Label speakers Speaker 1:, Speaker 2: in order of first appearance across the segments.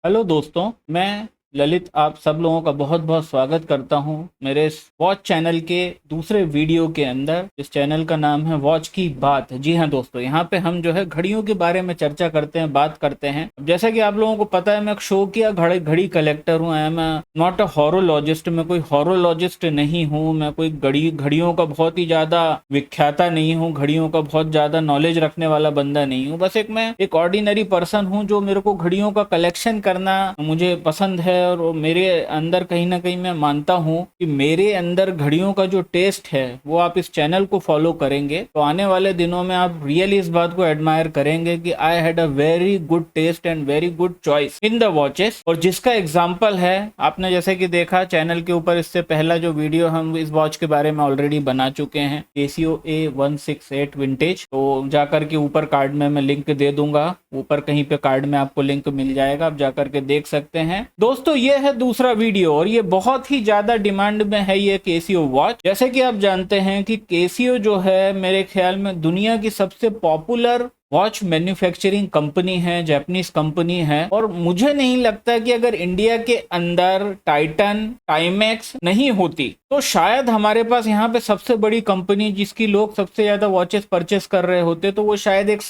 Speaker 1: Hello दोस्तों, मैं ललित आप सब लोगों का बहुत बहुत स्वागत करता हूं मेरे इस वॉच चैनल के दूसरे वीडियो के अंदर। इस चैनल का नाम है वॉच की बात। जी हाँ दोस्तों, यहाँ पे हम जो है घड़ियों के बारे में चर्चा करते हैं, बात करते हैं। जैसा कि आप लोगों को पता है, मैं एक शो किया घड़ी कलेक्टर हूँ। I am not a horologist. मैं कोई हॉरोलॉजिस्ट नहीं हूँ। मैं कोई घड़ियों का बहुत ही ज्यादा विख्याता नहीं हूँ। घड़ियों का बहुत ज्यादा नॉलेज रखने वाला बंदा नहीं हूँ। बस मैं एक ऑर्डिनरी पर्सन हूँ जो मेरे को घड़ियों का कलेक्शन करना मुझे पसंद है। और मेरे अंदर कहीं ना कहीं मैं मानता हूँ कि मेरे अंदर घड़ियों का जो टेस्ट है वो आप इस चैनल को फॉलो करेंगे तो आने वाले दिनों में आप रियली इस बात को एडमायर करेंगे कि I had a very good taste and very good choice in the watches. और जिसका एग्जाम्पल है, आपने जैसे कि देखा चैनल के ऊपर, इससे पहला जो वीडियो हम इस वॉच के बारे में ऑलरेडी बना चुके हैं, Casio A168 विंटेज। तो जाकर के ऊपर कार्ड में मैं लिंक दे दूंगा, ऊपर कहीं पे कार्ड में आपको लिंक मिल जाएगा, आप जाकर के देख सकते हैं। दोस्तों ये है दूसरा वीडियो और ये बहुत ही ज्यादा डिमांड में है ये Casio वॉच। जैसे कि आप जानते हैं कि Casio जो है मेरे ख्याल में दुनिया की सबसे पॉपुलर वॉच मैन्युफैक्चरिंग कंपनी है, जापानीज कंपनी है। और मुझे नहीं लगता कि अगर इंडिया के अंदर टाइटन, टाइमेक्स नहीं होती तो शायद हमारे पास यहाँ पे सबसे बड़ी कंपनी जिसकी लोग सबसे ज्यादा वॉचेस परचेस कर रहे होते तो वो शायद एक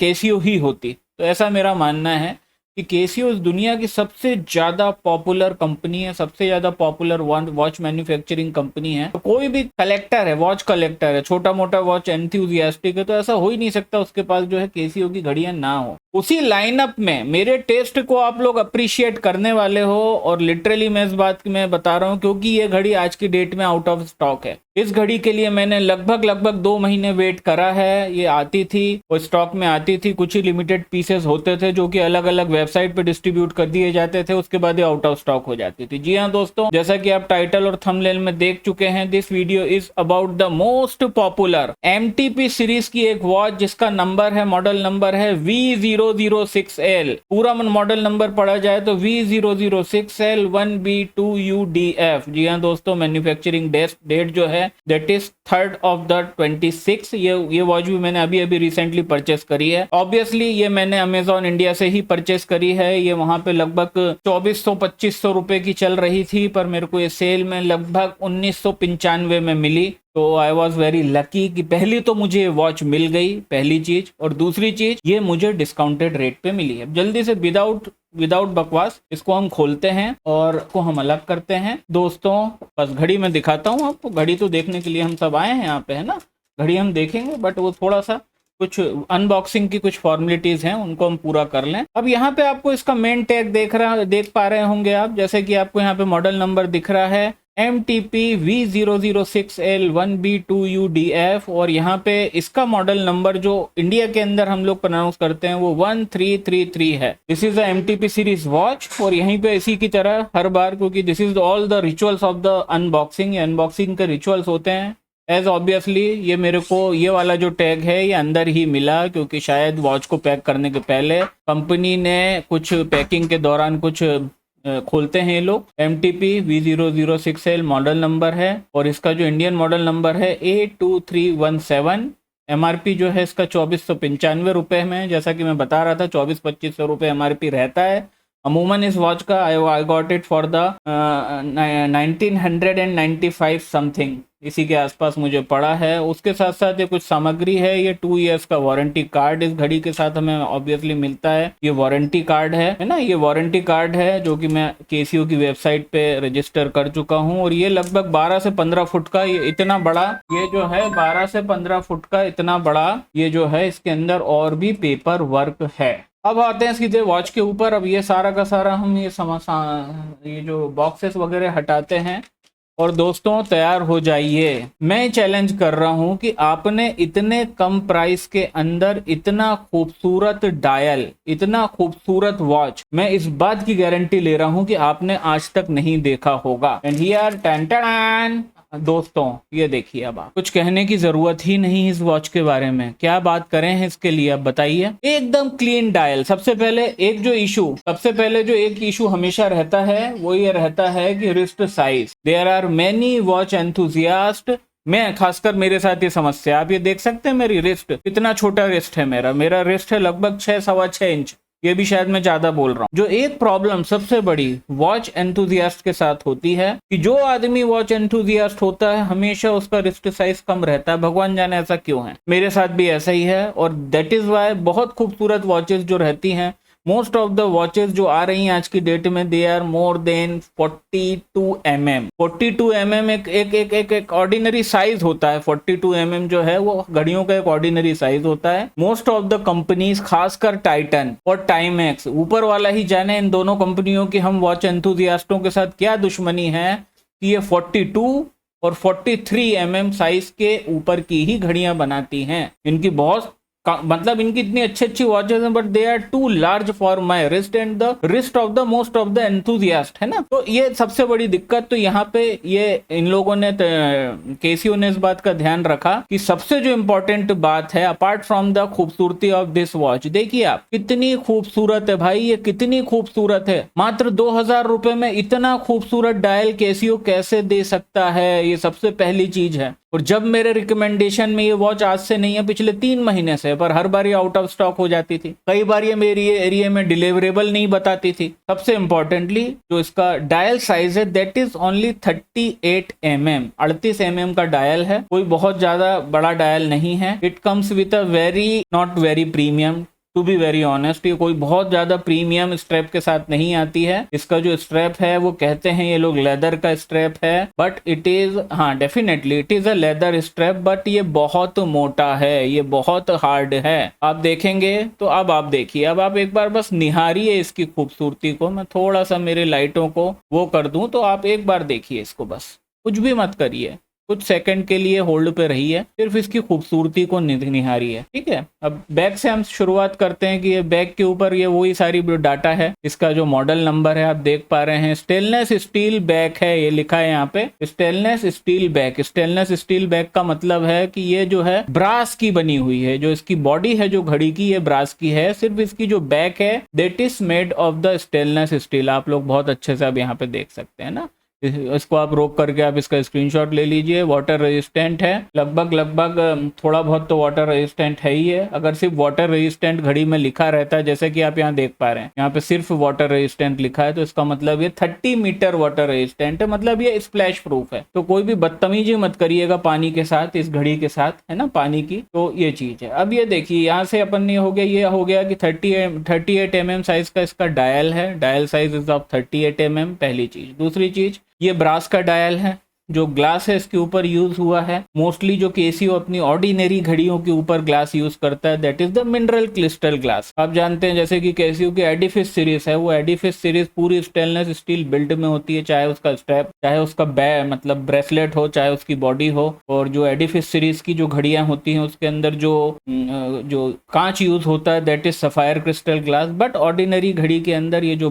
Speaker 1: Casio ही होती। तो ऐसा मेरा मानना है कि Casio दुनिया की सबसे ज्यादा पॉपुलर कंपनी है, सबसे ज्यादा पॉपुलर वॉच मैन्युफैक्चरिंग कंपनी है। तो कोई भी कलेक्टर है, वॉच कलेक्टर है, छोटा मोटा वॉच एंथुजियास्टिक है, तो ऐसा हो ही नहीं सकता उसके पास जो है Casio की घड़ियां ना हो। उसी लाइनअप में मेरे टेस्ट को आप लोग अप्रिशिएट करने वाले हो। और लिटरली मैं इस बात की मैं बता रहा हूँ क्योंकि ये घड़ी आज की डेट में आउट ऑफ स्टॉक है। इस घड़ी के लिए मैंने लगभग 2 महीने वेट करा है। ये आती थी और स्टॉक में आती थी, कुछ ही लिमिटेड पीसेस होते थे जो कि अलग अलग वेबसाइट पे डिस्ट्रीब्यूट कर दिए जाते थे, उसके बाद ये आउट ऑफ स्टॉक हो जाती थी। जी हाँ दोस्तों, जैसा कि आप टाइटल और थंबनेल में देख चुके हैं, this video is about the most popular MTP series की एक वॉच जिसका नंबर है, मॉडल नंबर है V006L। पूरा मॉडल नंबर पढ़ा जाए तो V006L 1B2UDF। जी हाँ दोस्तों, मैन्युफैक्चरिंग डेट जो है that is 3rd of the 26। ये वॉच भी मैंने अभी अभी रिसेंटली परचेस करी है। ऑब्वियसली ये मैंने अमेजॉन इंडिया से ही परचेस करी है। ये वहां पे लगभग 2400-2500 रुपए की चल रही थी, पर मेरे को ये सेल में लगभग 1995 में मिली। तो आई वॉज वेरी लकी कि पहली तो मुझे वॉच मिल गई, पहली चीज। और दूसरी चीज ये मुझे डिस्काउंटेड रेट पे मिली है। जल्दी से विदाउट बकवास इसको हम खोलते हैं और इसको हम अलग करते हैं। दोस्तों बस घड़ी में दिखाता हूँ आपको। घड़ी तो देखने के लिए हम सब आए हैं यहाँ पे, है ना। घड़ी हम देखेंगे बट वो थोड़ा सा कुछ अनबॉक्सिंग की कुछ फॉर्मेलिटीज हैं, उनको हम पूरा कर लें। अब यहाँ पे आपको इसका मेन टैग देख पा रहे होंगे आप, जैसे कि आपको यहाँ पे मॉडल नंबर दिख रहा है MTP V006L 1B2UDF। और यहाँ पे इसका मॉडल नंबर जो इंडिया के अंदर हम लोग प्रोनाउंस करते हैं वो 1333 है। This is the MTP series watch. और यहीं पे इसी की तरह हर बार, क्योंकि this is all the rituals of the unboxing, unboxing के रिचुअल्स होते हैं। एज ऑब्वियसली ये मेरे को ये वाला जो टैग है ये अंदर ही मिला, क्योंकि शायद वॉच को पैक करने के पहले कंपनी ने कुछ पैकिंग के दौरान कुछ खोलते हैं ये लोग। MTP V006L मॉडल नंबर है और इसका जो इंडियन मॉडल नंबर है A2317। MRP जो है इसका 2495 रुपए में, जैसा कि मैं बता रहा था 24-2500 रुपए MRP रहता है अमूमन इस वॉच का। I got it for the 1995 something, इसी के आसपास मुझे पड़ा है। उसके साथ साथ ये कुछ सामग्री है, ये 2 इयर्स का वारंटी कार्ड इस घड़ी के साथ हमें ऑब्वियसली मिलता है। ये वारंटी कार्ड है ना, ये वारंटी कार्ड है जो कि मैं Casio की वेबसाइट पे रजिस्टर कर चुका हूँ। और ये लगभग 12 से 15 फुट का, ये इतना बड़ा, ये जो है 12 से 15 फुट का इतना बड़ा ये जो है, इसके अंदर और भी पेपर वर्क है। अब आते हैं सीधे वॉच के ऊपर। अब ये सारा का सारा हम ये जो बॉक्सेस वगैरह हटाते हैं और दोस्तों तैयार हो जाइए। मैं चैलेंज कर रहा हूं कि आपने इतने कम प्राइस के अंदर इतना खूबसूरत डायल, इतना खूबसूरत वॉच, मैं इस बात की गारंटी ले रहा हूं कि आपने आज तक नहीं देखा होगा। एंड हियर टन दोस्तों ये देखिए, अब आप कुछ कहने की जरूरत ही नहीं इस वॉच के बारे में। क्या बात करें हैं इसके लिए, अब बताइए। एकदम क्लीन डायल। सबसे पहले जो एक इशू हमेशा रहता है वो ये रहता है कि wrist size. There are many watch enthusiast, मैं खासकर मेरे साथ ये समस्या, आप ये देख सकते हैं मेरी रिस्ट, कितना छोटा रिस्ट है मेरा रिस्ट है लगभग 6 सवा 6 इंच। ये भी शायद मैं ज्यादा बोल रहा हूँ। जो एक प्रॉब्लम सबसे बड़ी वॉच एंथुजियास्ट के साथ होती है कि जो आदमी वॉच एंथुजियास्ट होता है हमेशा उसका रिस्ट साइज कम रहता है, भगवान जाने ऐसा क्यों है। मेरे साथ भी ऐसा ही है, और दैट इज वाई बहुत खूबसूरत वॉचेस जो रहती हैं, मोस्ट ऑफ द वॉचेस जो आ रही हैं आज की डेट में, they are more than 42 mm। 42 mm एक ऑर्डिनरी साइज होता है। 42 mm जो है वो घड़ियों का एक ऑर्डिनरी साइज होता है। मोस्ट ऑफ द कंपनीज, खासकर टाइटन और टाइमेक्स, ऊपर वाला ही जाने इन दोनों कंपनियों की हम वॉच एंथुजियास्टों के साथ क्या दुश्मनी है कि ये 42 और 43 mm साइज के ऊपर की ही घड़ियां बनाती हैं। इनकी बहुत मतलब इनकी इतनी अच्छी अच्छी वॉचेस हैं, but they are too large for my wrist and the wrist of the most of the enthusiast, है ना। तो ये सबसे बड़ी दिक्कत। तो यहाँ पे ये इन लोगों ने, केसीओ ने इस बात का ध्यान रखा कि सबसे जो इंपॉर्टेंट बात है, अपार्ट फ्रॉम द खूबसूरती ऑफ दिस वॉच, देखिए आप कितनी खूबसूरत है भाई, ये कितनी खूबसूरत है। मात्र 2000 रुपए में इतना खूबसूरत डायल केसीओ कैसे दे सकता है, ये सबसे पहली चीज है। और जब मेरे रिकमेंडेशन में ये वॉच आज से नहीं है, पिछले 3 महीने से, पर हर बार ये आउट ऑफ स्टॉक हो जाती थी। कई बार ये मेरी एरिया में डिलीवरेबल नहीं बताती थी। सबसे इंपॉर्टेंटली जो इसका डायल साइज है, that is only 38 mm। 38 mm का डायल है, कोई बहुत ज्यादा बड़ा डायल नहीं है। It comes with a very not very premium, to be very honest, ये कोई बहुत ज्यादा प्रीमियम स्ट्रैप के साथ नहीं आती है। इसका जो स्ट्रैप है वो कहते हैं ये लोग लेदर का स्ट्रैप है, बट इट इज, हाँ definitely it is a leather strap, but ये बहुत मोटा है, ये बहुत हार्ड है। आप देखेंगे तो अब आप देखिए, अब आप एक बार बस निहारिए इसकी खूबसूरती को। मैं थोड़ा सा मेरे लाइटों को वो कर दूं तो आप एक बार देखिए इसको, बस कुछ भी मत करिए, कुछ सेकंड के लिए होल्ड पे रही है, सिर्फ इसकी खूबसूरती को निहारी है, ठीक है। अब बैक से हम शुरुआत करते हैं कि ये बैक के ऊपर ये वही सारी डाटा है। इसका जो मॉडल नंबर है आप देख पा रहे हैं, स्टेनलेस स्टील बैक है, ये लिखा है यहाँ पे stainless steel back. Stainless steel back का मतलब है कि ये जो है ब्रास की बनी हुई है। जो इसकी बॉडी है जो घड़ी की, ये ब्रास की है, सिर्फ इसकी जो बैक है that is made of the stainless steel. आप लोग बहुत अच्छे से अब यहाँ पे देख सकते हैं ना। इसको आप रोक करके आप इसका स्क्रीनशॉट ले लीजिए। वाटर रेजिस्टेंट है, लगभग थोड़ा बहुत तो वाटर रेजिस्टेंट है ही है। अगर सिर्फ वाटर रेजिस्टेंट घड़ी में लिखा रहता है, जैसे कि आप यहाँ देख पा रहे हैं, यहाँ पे सिर्फ वाटर रेजिस्टेंट लिखा है, तो इसका मतलब ये 30 मीटर वाटर रेजिस्टेंट है, मतलब ये स्प्लैश प्रूफ है। तो कोई भी बदतमीजी मत करिएगा पानी के साथ, इस घड़ी के साथ, है ना, पानी की। तो ये चीज है। अब ये देखिए यहाँ से अपन ये हो गया कि 38 mm साइज का इसका डायल है। Dial size is of 38 mm, पहली चीज। दूसरी चीज, ये ब्रास का डायल है, जो ग्लास है इसके ऊपर यूज हुआ है। मोस्टली जो केसीओ अपनी ऑर्डिनरी घड़ियों के ऊपर ग्लास यूज करता है, that is the mineral crystal glass. आप जानते हैं जैसे कि केसीओ की एडिफिस सीरीज है, वो एडिफिस सीरीज पूरी स्टेनलेस स्टील बिल्ड में होती है, चाहे उसका स्ट्रैप, चाहे उसका मतलब ब्रेसलेट हो, चाहे उसकी बॉडी हो। और जो एडिफिस सीरीज की जो घड़ियां होती हैं उसके अंदर जो कांच यूज होता है that is sapphire crystal glass. But ordinary घड़ी के अंदर ये जो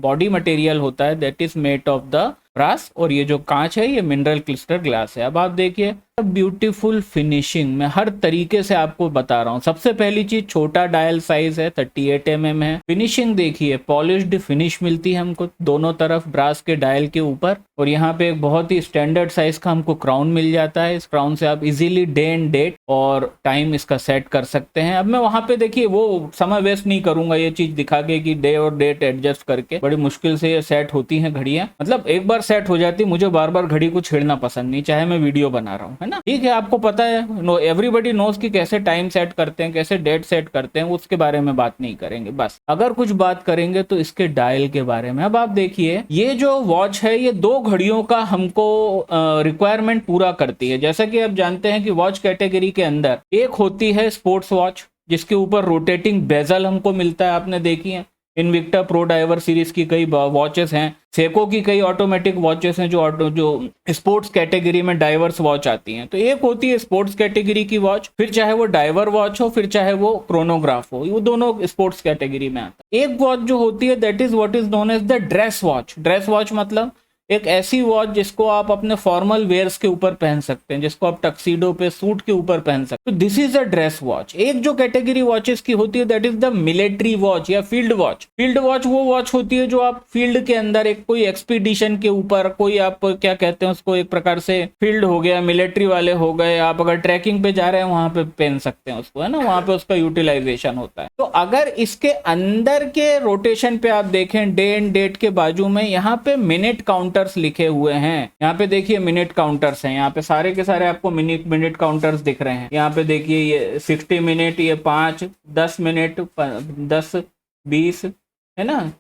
Speaker 1: बॉडी मटेरियल होता है that is made of the brass, और ये जो कांच है ये मिनरल क्रिस्टल ग्लास है। अब आप देखिए ब्यूटीफुल फिनिशिंग, मैं हर तरीके से आपको बता रहा हूँ। सबसे पहली चीज, छोटा डायल साइज है, 38 mm है। फिनिशिंग देखिए, पॉलिश्ड फिनिश मिलती है हमको दोनों तरफ ब्रास के डायल के ऊपर। और यहाँ पे एक बहुत ही स्टैंडर्ड साइज का हमको क्राउन मिल जाता है। इस क्राउन से आप इजीली डे एंड डेट और टाइम इसका सेट कर सकते हैं। अब मैं वहां पे देखिए वो समय वेस्ट नहीं करूंगा, ये चीज दिखा के कि डे और डेट एडजस्ट करके बड़ी मुश्किल से ये सेट होती हैं घड़ियां। मतलब एक बार सेट हो जाती, मुझे बार बार घड़ी को छेड़ना पसंद नहीं, चाहे मैं वीडियो बना रहा हूँ, है ना। ठीक है, आपको पता है, एवरीबॉडी नोज कि कैसे टाइम सेट करते हैं, कैसे डेट सेट करते हैं, उसके बारे में बात नहीं करेंगे। बस अगर कुछ बात करेंगे तो इसके डायल के बारे में। अब आप देखिए, ये जो वॉच है ये 2 घड़ियों का हमको रिक्वायरमेंट पूरा करती है। जैसा कि आप जानते हैं कि वॉच कैटेगरी के अंदर एक होती है स्पोर्ट्स वॉच, जिसके ऊपर रोटेटिंग बेजल हमको मिलता है, आपने देखी है। इनविक्टा प्रो डाइवर सीरीज की कई वॉचेस हैं, सेको की कई ऑटोमेटिक वॉचेस हैं जो स्पोर्ट्स कैटेगरी में डाइवर्स वॉच आती हैं। तो एक होती है स्पोर्ट्स कैटेगरी की वॉच, फिर चाहे वो डाइवर वॉच हो, फिर चाहे वो क्रोनोग्राफ हो, वो दोनों स्पोर्ट्स कैटेगरी में आता है। एक वॉच जो होती है that is what is known as the dress watch. Dress watch मतलब एक ऐसी वॉच जिसको आप अपने फॉर्मल वेयर्स के ऊपर पहन सकते हैं, जिसको आप टक्सीडो पे, सूट के ऊपर पहन सकते हैं। तो this is a dress watch. एक जो कैटेगरी वॉचेस की होती है that is the military watch या फील्ड वॉच। फील्ड वॉच वो वॉच होती है जो आप फील्ड के अंदर एक कोई एक्सपीडिशन के ऊपर, कोई आप क्या कहते हैं उसको, एक प्रकार से फील्ड हो गया, मिलिट्री वाले हो गए, आप अगर ट्रैकिंग पे जा रहे हैं वहां पे पहन सकते हैं उसको, है ना, वहां पे उसका यूटिलाइजेशन होता है। तो अगर इसके अंदर के रोटेशन पे आप देखें, डे एंड डेट के बाजू में यहाँ पे मिनट काउंटर्स लिखे हुए हैं। यहाँ पे देखिए मिनट काउंटर्स हैं, यहाँ पे सारे के सारे आपको मिनट काउंटर्स दिख रहे हैं। यहाँ पे देखिए ये 60 मिनट, ये 5, 10 मिनट, 10, 20, है ना,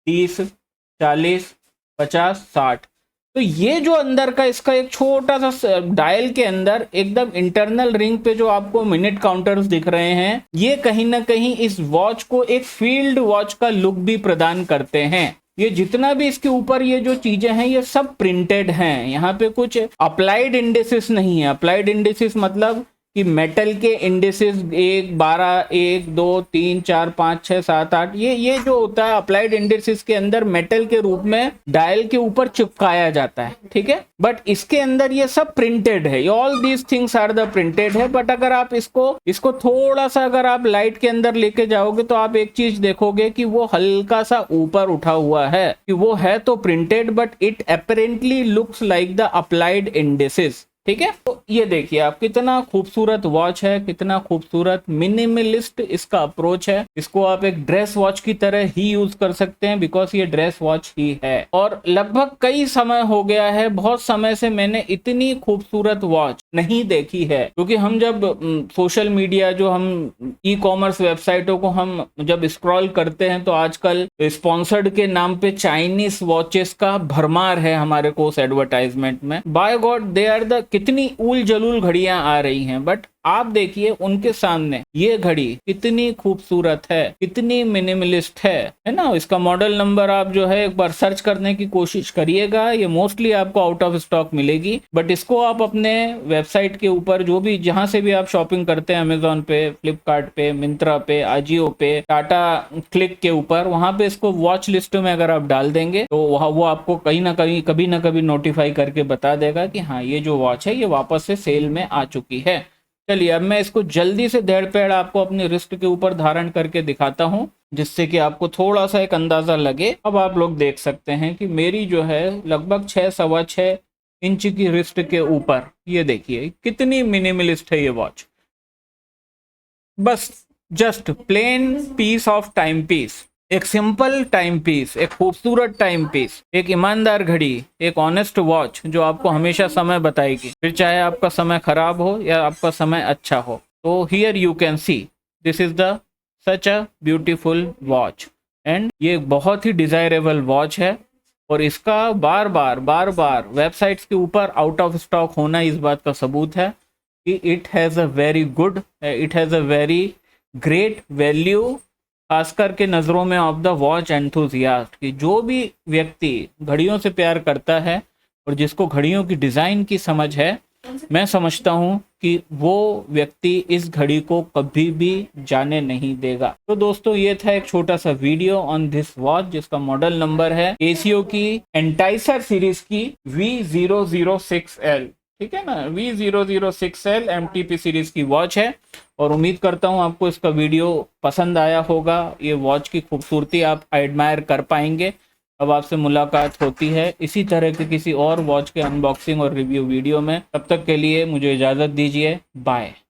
Speaker 1: 30, 40, 50, 60। तो ये जो अंदर का इसका एक छोटा सा डायल के अंदर एकदम इंटरनल रिंग पे जो आपको मिनट काउंटर्स दिख रहे हैं, ये कहीं ना कहीं इस वॉच को एक फील्ड वॉच का लुक भी प्रदान करते हैं। ये जितना भी इसके ऊपर ये जो चीजें हैं ये सब प्रिंटेड हैं। यहाँ पे कुछ अप्लाइड इंडिसेस नहीं है। अप्लाइड इंडिसेस मतलब कि मेटल के इंडिसेस 1, 12, 1, 2, 3, 4, 5, 6, 7, 8, ये जो होता है अप्लाइड इंडिसेस के अंदर मेटल के रूप में डायल के ऊपर चिपकाया जाता है, ठीक है। बट इसके अंदर ये सब प्रिंटेड है, all these things are the printed है। बट अगर आप इसको थोड़ा सा अगर आप लाइट के अंदर लेके जाओगे तो आप एक चीज देखोगे कि वो हल्का सा ऊपर उठा हुआ है, कि वो है तो printed but it apparently looks like the applied indices, ठीक है। तो ये देखिए आप, कितना खूबसूरत वॉच है, कितना खूबसूरत मिनिमलिस्ट इसका अप्रोच है। इसको आप एक ड्रेस वॉच की तरह ही यूज कर सकते हैं बिकॉज ये ड्रेस वॉच ही है। और लगभग कई समय हो गया है, बहुत समय से मैंने इतनी खूबसूरत वॉच नहीं देखी है। क्योंकि हम जब सोशल मीडिया, जो हम ई कॉमर्स वेबसाइटों को हम जब स्क्रॉल करते हैं तो आजकल स्पॉन्सर्ड के नाम पे चाइनीज वॉचेस का भरमार है हमारे को उस एडवर्टाइजमेंट में। By God, they are the, कितनी उल जलूल घड़ियां आ रही हैं, बट आप देखिए उनके सामने ये घड़ी कितनी खूबसूरत है, कितनी मिनिमलिस्ट है ना। इसका मॉडल नंबर आप जो है एक बार सर्च करने की कोशिश करिएगा, ये मोस्टली आपको आउट ऑफ स्टॉक मिलेगी। बट इसको आप अपने वेबसाइट के ऊपर, जो भी जहां से भी आप शॉपिंग करते हैं, अमेजोन पे, फ्लिपकार्ट पे, मिंत्रा पे, आजियो पे, टाटा क्लिक के ऊपर, वहां पे इसको वॉच लिस्ट में अगर आप डाल देंगे तो वो आपको कहीं ना कहीं कभी ना कभी नोटिफाई करके बता देगा कि हाँ ये जो वॉच है ये वापस से सेल में आ चुकी है। चलिए अब मैं इसको जल्दी से धेड़ पेड़ आपको अपनी रिस्ट के ऊपर धारण करके दिखाता हूं, जिससे कि आपको थोड़ा सा एक अंदाजा लगे। अब आप लोग देख सकते हैं कि मेरी जो है लगभग 6.25 इंच की रिस्ट के ऊपर, ये देखिए कितनी मिनिमलिस्ट है ये वॉच। बस just plain piece of time piece, एक सिंपल टाइम पीस, एक खूबसूरत टाइम पीस, एक ईमानदार घड़ी, एक ऑनेस्ट वॉच जो आपको हमेशा समय बताएगी, फिर चाहे आपका समय खराब हो या आपका समय अच्छा हो। तो here you can see this is the such a beautiful watch and ये बहुत ही डिजायरेबल वॉच है। और इसका बार बार वेबसाइट्स के ऊपर आउट ऑफ स्टॉक होना इस बात का सबूत है कि it has a very great value, खासकर के नज़रों में ऑफ द वॉच एंथुजियास्ट, कि जो भी व्यक्ति घड़ियों से प्यार करता है और जिसको घड़ियों की डिज़ाइन की समझ है, मैं समझता हूँ कि वो व्यक्ति इस घड़ी को कभी भी जाने नहीं देगा। तो दोस्तों ये था एक छोटा सा वीडियो ऑन दिस वॉच, जिसका मॉडल नंबर है केसियो की एंटाइसर सीरीज की V006L, ठीक है ना, V006L MTP सीरीज की वॉच है। और उम्मीद करता हूं आपको इसका वीडियो पसंद आया होगा, ये वॉच की खूबसूरती आप एडमायर कर पाएंगे। अब आपसे मुलाकात होती है इसी तरह के किसी और वॉच के अनबॉक्सिंग और रिव्यू वीडियो में। तब तक के लिए मुझे इजाज़त दीजिए, बाय।